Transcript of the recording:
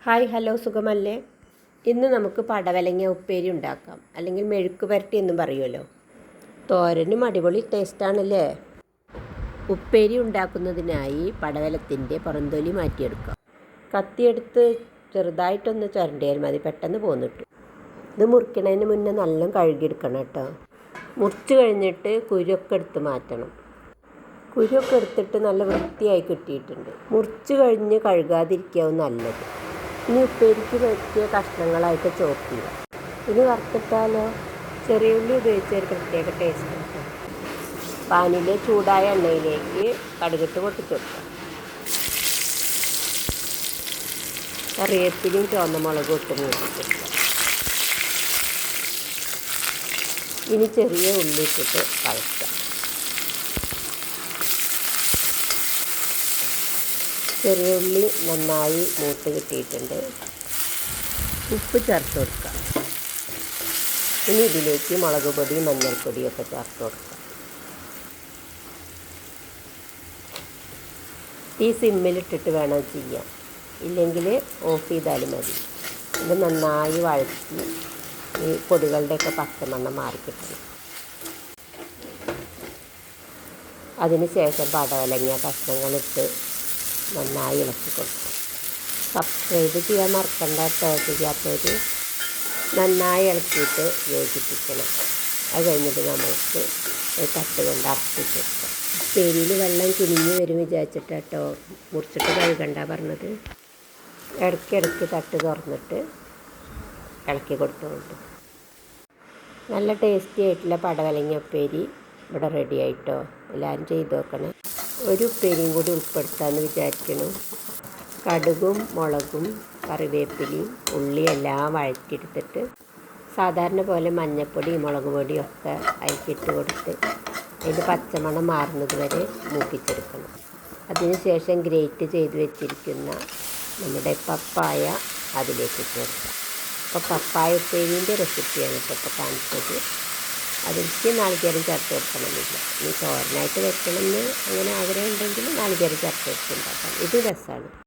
Hi hello സുഖമല്ലേ? ഇന്ന് നമുക്ക് പടവലങ്ങ ഉപ്പേരി ഉണ്ടാക്കാം, അല്ലെങ്കിൽ മെഴുക്ക് പുരട്ടി എന്നും പറയുമല്ലോ. തോരനും അടിപൊളി ടേസ്റ്റാണല്ലേ. ഉപ്പേരി ഉണ്ടാക്കുന്നതിനായി പടവലത്തിൻ്റെ പുറന്തൊലി മാറ്റിയെടുക്കാം. കത്തിയെടുത്ത് ചെറുതായിട്ടൊന്ന് ചുരണ്ടിയാൽ മതി, പെട്ടെന്ന് പോന്നിട്ടു. ഇത് മുറിക്കണതിന് മുന്നേ നല്ല കഴുകിയെടുക്കണം കേട്ടോ. മുറിച്ച് കഴിഞ്ഞിട്ട് കുരുവൊക്കെ എടുത്ത് മാറ്റണം. കുരുവൊക്കെ എടുത്തിട്ട് നല്ല വൃത്തിയായി കിട്ടിയിട്ടുണ്ട്. മുറിച്ച് കഴിഞ്ഞ് കഴുകാതിരിക്കാവും നല്ലത്. ഇനി ഉപ്പേരിക്ക് പറ്റിയ കഷ്ണങ്ങളായിട്ട് ചോപ്പ് ചെയ്യുക. ഇനി വറുത്തിട്ടാലോ? ചെറിയ ഉള്ളി ഉപയോഗിച്ച ഒരു പ്രത്യേക ടേസ്റ്റ് കിട്ടും. പാനിലെ ചൂടായ എണ്ണയിലേക്ക് കടുകിട്ട് പൊട്ടിച്ചെടുക്കുക. കറിവേപ്പിലയും ചുവന്ന മുളകും ഇട്ട് മൂപ്പിച്ചെടുക്കുക. ഇനി ചെറിയ ഉള്ളി ഇട്ടിട്ട് വഴറ്റുക. ചെറിയ ഉള്ളി നന്നായി മൂത്ത് കിട്ടിയിട്ടുണ്ട്. ഉപ്പ് ചേർത്ത് കൊടുക്കുക. ഇനി ഇതിലേക്ക് മുളക് പൊടി മഞ്ഞൾപ്പൊടിയൊക്കെ ചേർത്ത് കൊടുക്കുക. തീ സിമ്മിലിട്ടിട്ട് വേണം ചെയ്യാൻ, ഇല്ലെങ്കിൽ ഓഫ് ചെയ്താലും മതി. ഇത് നന്നായി വഴറ്റി ഈ പൊടികളുടെയൊക്കെ പച്ചമണം മാറിക്കിട്ടണം. അതിന് ശേഷം പടവലങ്ങ കഷ്ണങ്ങളിട്ട് നന്നായി ഇളക്കി കൊടുക്കും. സബ്സ്ക്രൈബ് ചെയ്യാൻ മറക്കണ്ട കേട്ടോ. ചെയ്യാത്തവർ നന്നായി ഇളക്കിയിട്ട് യോജിപ്പിക്കണം. അത് കഴിഞ്ഞിട്ട് നമുക്ക് തട്ട് കൊണ്ട് അടച്ചിട്ടെടുക്കാം. ഉപ്പേരിയിൽ വെള്ളം കിനിഞ്ഞ് വരും വിചാരിച്ചിട്ട് കേട്ടോ മുറിച്ചിട്ട് കഴുകണ്ട പറഞ്ഞത്. ഇടയ്ക്കിടയ്ക്ക് തട്ട് തുറന്നിട്ട് ഇളക്കി കൊടുത്തോണ്ട്. നല്ല ടേസ്റ്റി ആയിട്ടുള്ള പടവലങ്ങ ഉപ്പേരി ഇവിടെ റെഡി ആയിട്ടോ. എല്ലാവരും ചെയ്ത് നോക്കണേ. ഒരു ഉപ്പേരിയും കൂടി ഉൾപ്പെടുത്താമെന്ന് വിചാരിക്കുന്നു. കടുകും മുളകും കറിവേപ്പിലയും ഉള്ളിയെല്ലാം വഴറ്റിയെടുത്തിട്ട് സാധാരണ പോലെ മഞ്ഞൾപ്പൊടി മുളക് പൊടിയൊക്കെ അതിലേക്കിട്ട് കൊടുത്ത് അതിൻ്റെ പച്ചമണം മാറുന്നത് വരെ മൂപ്പിച്ചെടുക്കണം. അതിനുശേഷം ഗ്രേറ്റ് ചെയ്ത് വെച്ചിരിക്കുന്ന നമ്മുടെ പപ്പായ അതിലേക്ക് ചേർക്കാം. അപ്പോൾ പപ്പായ ഉപ്പേരീൻ്റെ റെസിപ്പിയാണ് ഇപ്പോൾ കാണിച്ചത്. അതിലേക്ക് നാളികേരം ചേർത്ത് കൊടുക്കണമെന്നില്ല. ഈ തോരനായിട്ട് വെക്കണമെന്ന് അങ്ങനെ ആഗ്രഹം ഉണ്ടെങ്കിൽ നാളികേരം ചേർത്ത് വെച്ചുണ്ടാക്കാം. ഇത് രസമാണ്.